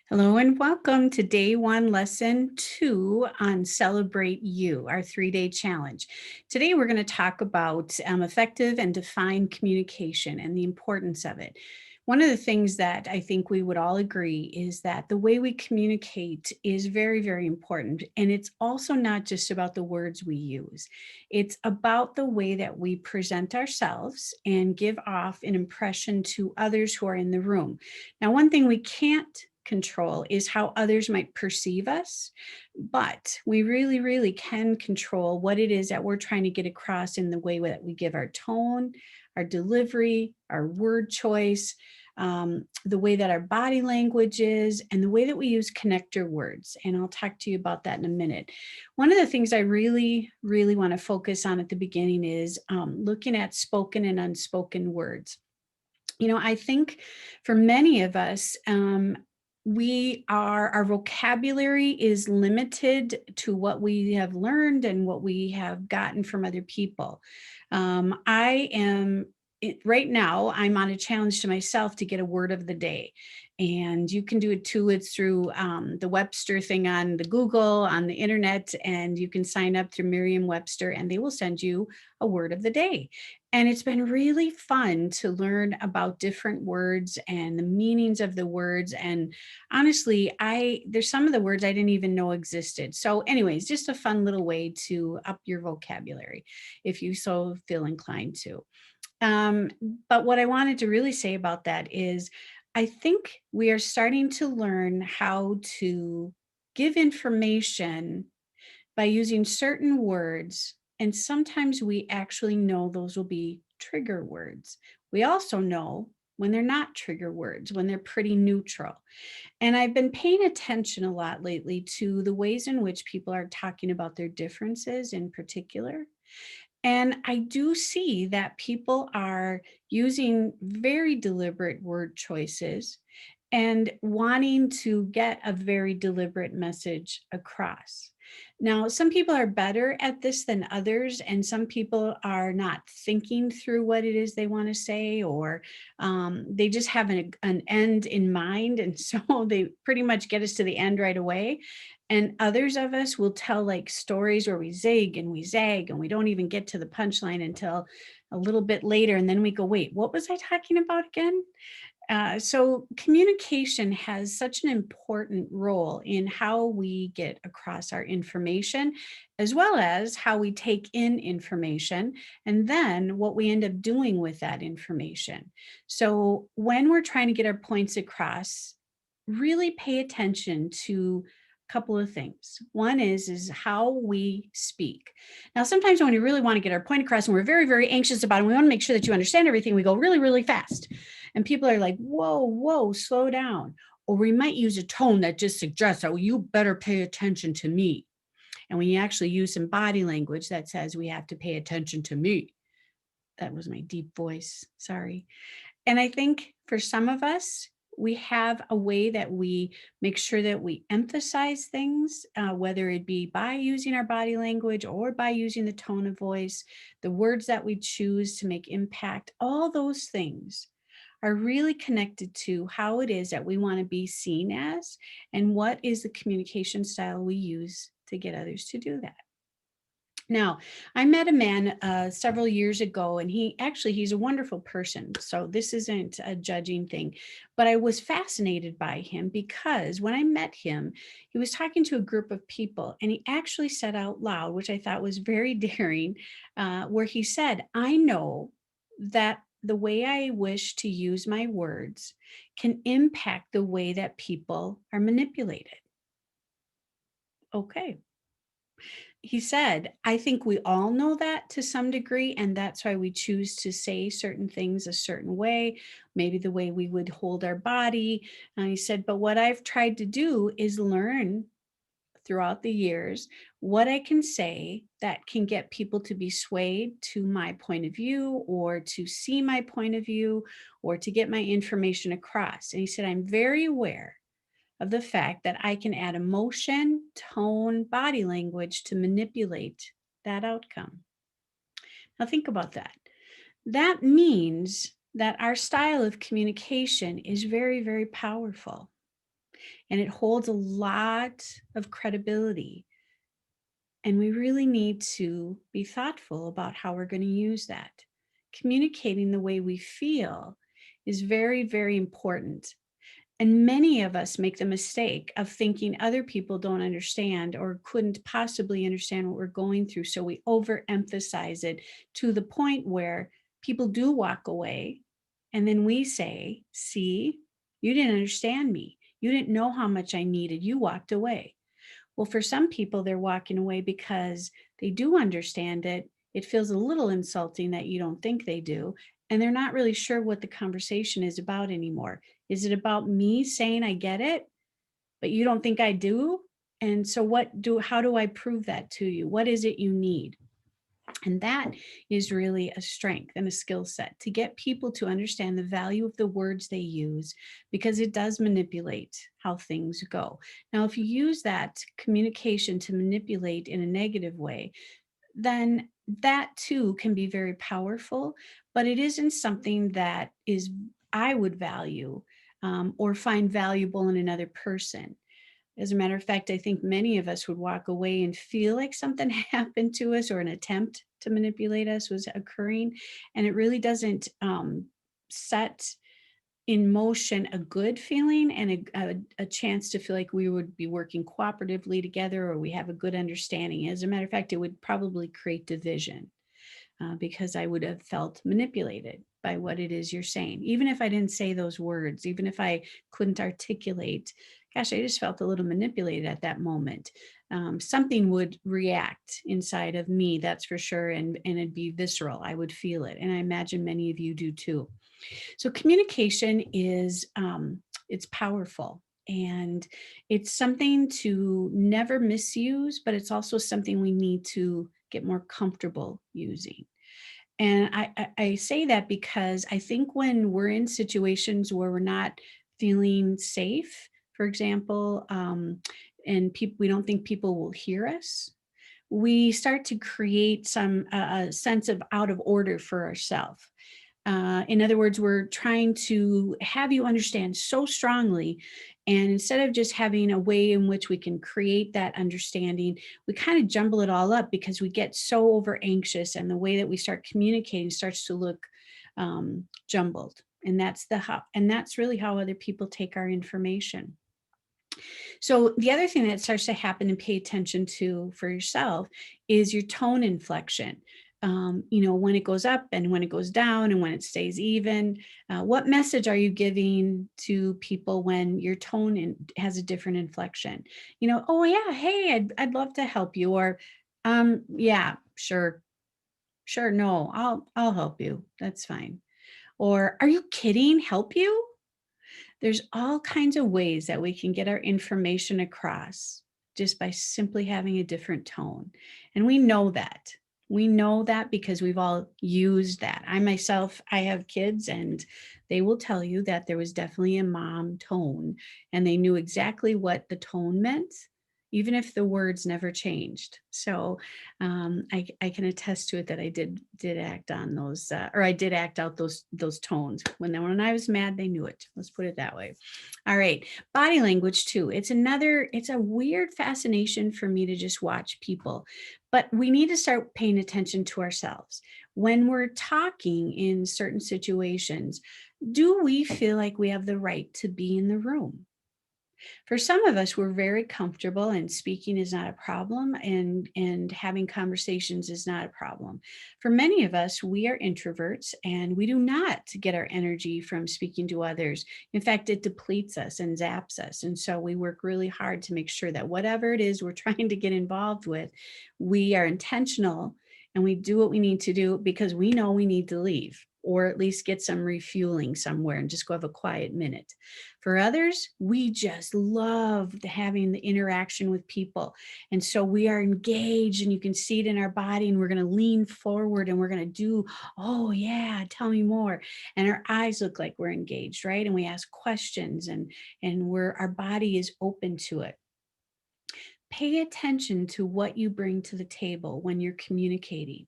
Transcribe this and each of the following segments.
Hello and welcome to day one, lesson 2 on Celebrate You, our 3-day challenge. Today, we're going to talk about effective and defined communication and the importance of it. One of the things that I think we would all agree is that the way we communicate is very, very important. And it's also not just about the words we use, it's about the way that we present ourselves and give off an impression to others who are in the room. Now, one thing we can't control is how others might perceive us, but we really, really can control what it is that we're trying to get across in the way that we give our tone, our delivery, our word choice, the way that our body language is, and the way that we use connector words. And I'll talk to you about that in a minute. One of the things I really, really want to focus on at the beginning is looking at spoken and unspoken words. I think for many of us, our vocabulary is limited to what we have learned and what we have gotten from other people. I am right now, I'm on a challenge to myself to get a word of the day. And you can do it too. It's through the Webster thing on the Google, on the internet, and you can sign up through Merriam-Webster and they will send you a word of the day. And it's been really fun to learn about different words and the meanings of the words. And honestly, there's some of the words I didn't even know existed. So anyways, just a fun little way to up your vocabulary if you so feel inclined to. Um, but what I wanted to really say about that is I think we are starting to learn how to give information by using certain words. And sometimes we actually know those will be trigger words. We also know when they're not trigger words, when they're pretty neutral. And I've been paying attention a lot lately to the ways in which people are talking about their differences in particular. And I do see that people are using very deliberate word choices and wanting to get a very deliberate message across. Now, some people are better at this than others, and some people are not thinking through what it is they want to say, or they just have an end in mind. And so they pretty much get us to the end right away. And others of us will tell like stories where we zig and we zag and we don't even get to the punchline until a little bit later. And then we go, wait, what was I talking about again? So communication has such an important role in how we get across our information, as well as how we take in information, and then what we end up doing with that information. So when we're trying to get our points across, really pay attention to a couple of things. One is how we speak. Now, sometimes when we really want to get our point across and we're very, very anxious about it, we want to make sure that you understand everything, we go really, really fast. And people are like, whoa, whoa, slow down. Or we might use a tone that just suggests, oh, you better pay attention to me. And we actually use some body language that says we have to pay attention to me. That was my deep voice. Sorry. And I think for some of us, we have a way that we make sure that we emphasize things, whether it be by using our body language or by using the tone of voice, the words that we choose to make impact, all those things are really connected to how it is that we want to be seen as and what is the communication style we use to get others to do that. Now, I met a man several years ago, and he's a wonderful person. So this isn't a judging thing, but I was fascinated by him because when I met him, he was talking to a group of people, and he actually said out loud, which I thought was very daring, where he said, I know that the way I wish to use my words can impact the way that people are manipulated. Okay. He said, I think we all know that to some degree, and that's why we choose to say certain things a certain way, maybe the way we would hold our body. And he said, but what I've tried to do is learn throughout the years what I can say that can get people to be swayed to my point of view or to see my point of view or to get my information across. And he said, I'm very aware of the fact that I can add emotion, tone, body language to manipulate that outcome. Now, think about that. That means that our style of communication is very, very powerful. and it holds a lot of credibility. And we really need to be thoughtful about how we're going to use that. Communicating the way we feel is very, very important. And many of us make the mistake of thinking other people don't understand or couldn't possibly understand what we're going through. So we overemphasize it to the point where people do walk away. And then we say, see, you didn't understand me. You didn't know how much I needed. You walked away. Well, for some people, they're walking away because they do understand it. It feels a little insulting that you don't think they do. And they're not really sure what the conversation is about anymore. Is it about me saying I get it, but you don't think I do? And so how do I prove that to you? What is it you need? And that is really a strength and a skill set to get people to understand the value of the words they use, because it does manipulate how things go. Now, if you use that communication to manipulate in a negative way, then that too can be very powerful, but it isn't something that I would value or find valuable in another person. As a matter of fact, I think many of us would walk away and feel like something happened to us or an attempt to manipulate us was occurring. And it really doesn't set in motion a good feeling and a chance to feel like we would be working cooperatively together or we have a good understanding. As a matter of fact, it would probably create division because I would have felt manipulated by what it is you're saying. Even if I didn't say those words, even if I couldn't articulate, gosh, I just felt a little manipulated at that moment. Something would react inside of me, that's for sure, and it'd be visceral. I would feel it. And I imagine many of you do too. So communication is it's powerful. And it's something to never misuse, but it's also something we need to get more comfortable using. And I say that because I think when we're in situations where we're not feeling safe, for example, and we don't think people will hear us, we start to create a sense of out of order for ourselves. In other words, we're trying to have you understand so strongly. And instead of just having a way in which we can create that understanding, we kind of jumble it all up because we get so over anxious, and the way that we start communicating starts to look jumbled. And that's really how other people take our information. So the other thing that starts to happen and pay attention to for yourself is your tone inflection. When it goes up and when it goes down and when it stays even. What message are you giving to people when your has a different inflection? Oh yeah, hey, I'd love to help you, or yeah, sure, no, I'll help you. That's fine. Or are you kidding? Help you? There's all kinds of ways that we can get our information across just by simply having a different tone. And we know that. We know that because we've all used that. I myself, I have kids, and they will tell you that there was definitely a mom tone, and they knew exactly what the tone meant, even if the words never changed. So I can attest to it that I did act on those, or I did act out those tones. When I was mad, they knew it. Let's put it that way. All right, body language too. It's a weird fascination for me to just watch people, but we need to start paying attention to ourselves when we're talking in certain situations. Do we feel like we have the right to be in the room? For some of us, we're very comfortable and speaking is not a problem, and having conversations is not a problem. For many of us, we are introverts and we do not get our energy from speaking to others. In fact, it depletes us and zaps us. And so we work really hard to make sure that whatever it is we're trying to get involved with, we are intentional and we do what we need to do because we know we need to leave, or at least get some refueling somewhere and just go have a quiet minute. For others, we just love having the interaction with people. And so we are engaged, and you can see it in our body, and we're going to lean forward and we're going to do, oh yeah, tell me more. And our eyes look like we're engaged, right? And we ask questions, and our body is open to it. Pay attention to what you bring to the table when you're communicating.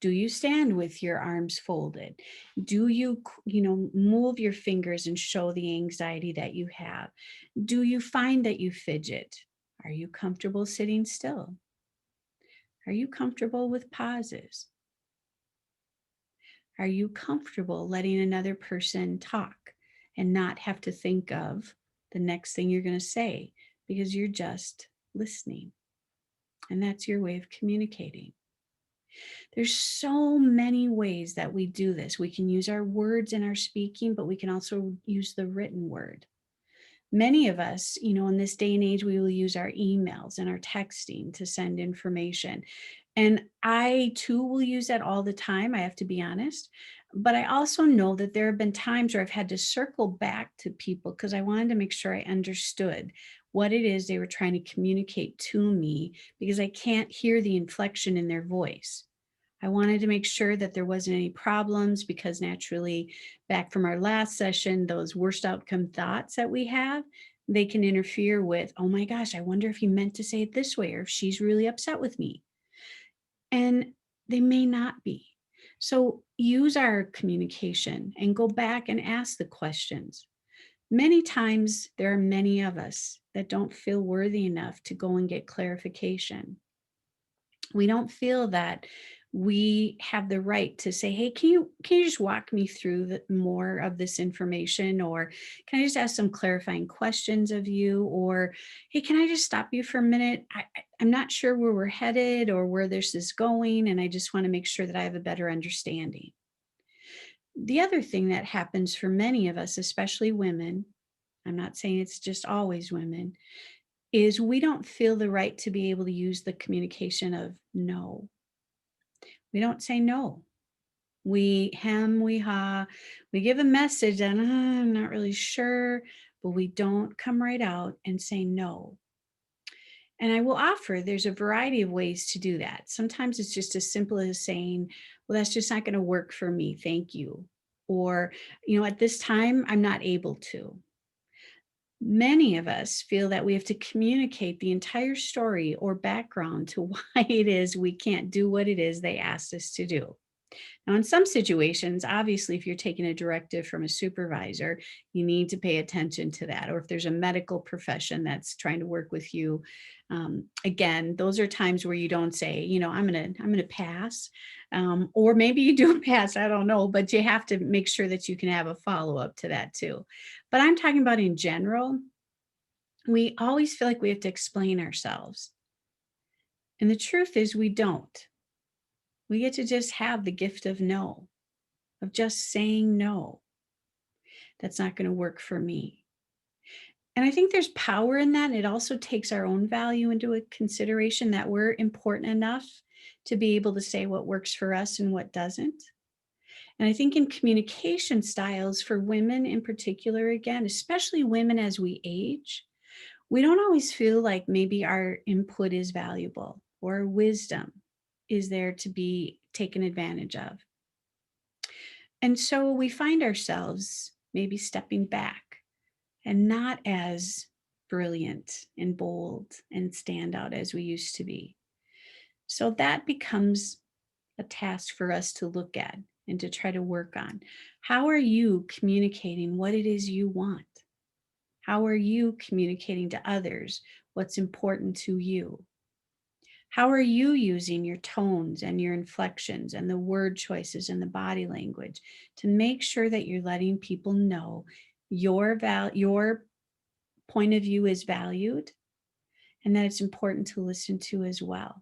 Do you stand with your arms folded? Do you, move your fingers and show the anxiety that you have? Do you find that you fidget? Are you comfortable sitting still? Are you comfortable with pauses? Are you comfortable letting another person talk and not have to think of the next thing you're going to say because you're just listening? And that's your way of communicating. There's so many ways that we do this. We can use our words in our speaking, but we can also use the written word. Many of us, in this day and age, we will use our emails and our texting to send information. And I too will use that all the time. I have to be honest. But I also know that there have been times where I've had to circle back to people because I wanted to make sure I understood what it is they were trying to communicate to me because I can't hear the inflection in their voice. I wanted to make sure that there wasn't any problems because naturally, back from our last session, those worst outcome thoughts that we have, they can interfere with, oh my gosh, I wonder if he meant to say it this way or if she's really upset with me. And they may not be. So use our communication and go back and ask the questions. Many times, there are many of us that don't feel worthy enough to go and get clarification. We don't feel that we have the right to say, hey, can you just walk me through more of this information, or can I just ask some clarifying questions of you, or hey, can I just stop you for a minute? I'm not sure where we're headed or where this is going, and I just want to make sure that I have a better understanding. The other thing that happens for many of us, especially women, I'm not saying it's just always women, is we don't feel the right to be able to use the communication of no. We don't say no. We hem, we ha, we give a message and I'm not really sure, but we don't come right out and say no. And I will offer there's a variety of ways to do that. Sometimes it's just as simple as saying, well, that's just not going to work for me. Thank you. Or, at this time, I'm not able to. Many of us feel that we have to communicate the entire story or background to why it is we can't do what it is they asked us to do. Now, in some situations, obviously, if you're taking a directive from a supervisor, you need to pay attention to that. Or if there's a medical profession that's trying to work with you, again, those are times where you don't say, I'm gonna pass, or maybe you do pass. I don't know, but you have to make sure that you can have a follow up to that too. But I'm talking about in general. We always feel like we have to explain ourselves, and the truth is, we don't. We get to just have the gift of no, of just saying no. That's not going to work for me. And I think there's power in that. It also takes our own value into a consideration that we're important enough to be able to say what works for us and what doesn't. And I think in communication styles for women in particular, again, especially women as we age, we don't always feel like maybe our input is valuable or wisdom is there to be taken advantage of. And so we find ourselves maybe stepping back and not as brilliant and bold and standout as we used to be. So that becomes a task for us to look at and to try to work on. How are you communicating what it is you want? How are you communicating to others what's important to you? How are you using your tones and your inflections and the word choices and the body language to make sure that you're letting people know your point of view is valued and that it's important to listen to as well?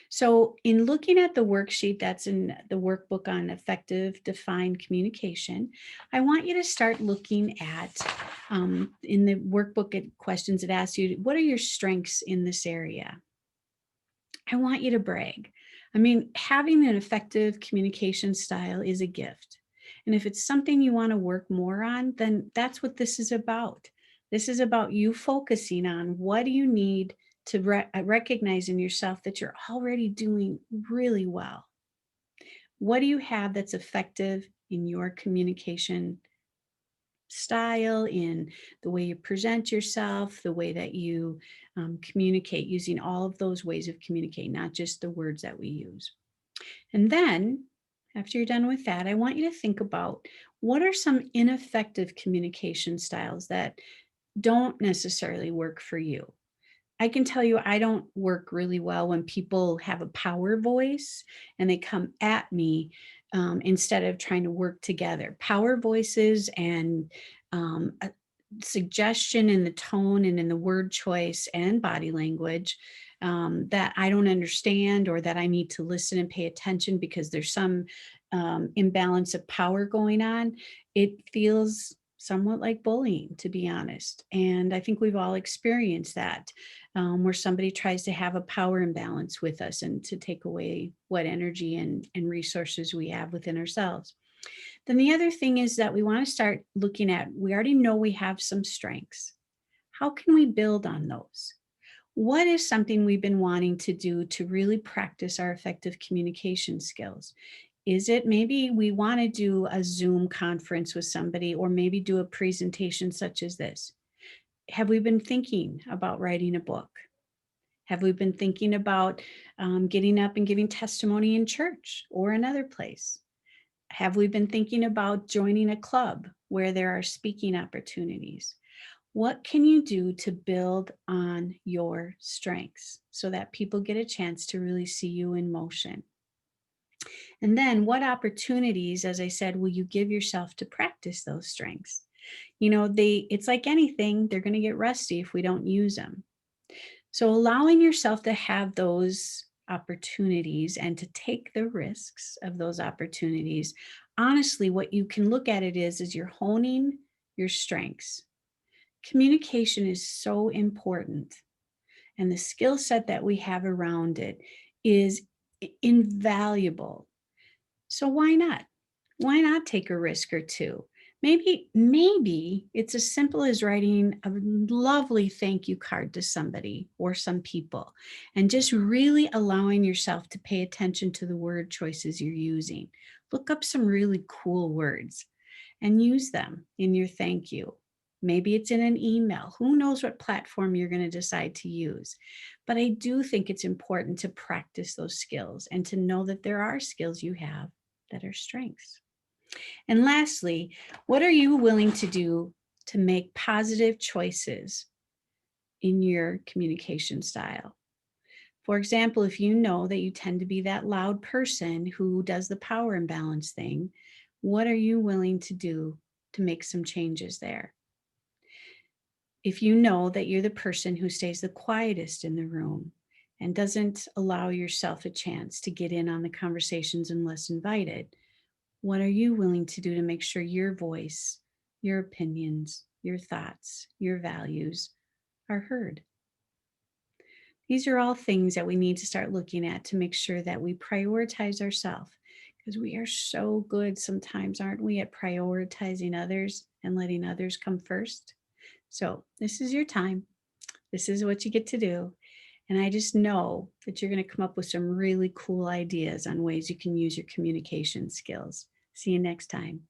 So, in looking at the worksheet that's in the workbook on effective defined communication, I want you to start looking at in the workbook at questions, it asks you, what are your strengths in this area? I want you to brag. I mean, having an effective communication style is a gift. And if it's something you want to work more on, then that's what this is about. This is about you focusing on what do you need to recognize in yourself that you're already doing really well. What do you have that's effective in your communication style, in the way you present yourself, the way that you communicate, using all of those ways of communicating, not just the words that we use. And then, after you're done with that, I want you to think about what are some ineffective communication styles that don't necessarily work for you. I can tell you I don't work really well when people have a power voice and they come at me instead of trying to work together. Power voices and a suggestion in the tone and in the word choice and body language that I don't understand or that I need to listen and pay attention because there's some imbalance of power going on. It feels somewhat like bullying, to be honest. And I think we've all experienced that where somebody tries to have a power imbalance with us and to take away what energy and resources we have within ourselves. Then the other thing is that we want to start looking at, we already know we have some strengths. How can we build on those? What is something we've been wanting to do to really practice our effective communication skills? Is it maybe we want to do a Zoom conference with somebody or maybe do a presentation such as this? Have we been thinking about writing a book? Have we been thinking about getting up and giving testimony in church or another place? Have we been thinking about joining a club where there are speaking opportunities? What can you do to build on your strengths so that people get a chance to really see you in motion? And then what opportunities, as I said, will you give yourself to practice those strengths? It's like anything, they're going to get rusty if we don't use them. So allowing yourself to have those opportunities and to take the risks of those opportunities, honestly, what you can look at it is you're honing your strengths. Communication is so important, and the skill set that we have around it is invaluable. So why not? Why not take a risk or two? Maybe it's as simple as writing a lovely thank you card to somebody or some people and just really allowing yourself to pay attention to the word choices you're using. Look up some really cool words and use them in your thank you. Maybe it's in an email. Who knows what platform you're going to decide to use? But I do think it's important to practice those skills and to know that there are skills you have that are strengths. And lastly, what are you willing to do to make positive choices in your communication style? For example, if you know that you tend to be that loud person who does the power imbalance thing, what are you willing to do to make some changes there? If you know that you're the person who stays the quietest in the room and doesn't allow yourself a chance to get in on the conversations unless invited, what are you willing to do to make sure your voice, your opinions, your thoughts, your values are heard? These are all things that we need to start looking at to make sure that we prioritize ourselves because we are so good sometimes, aren't we, at prioritizing others and letting others come first? So, this is your time. This is what you get to do. And I just know that you're going to come up with some really cool ideas on ways you can use your communication skills. See you next time.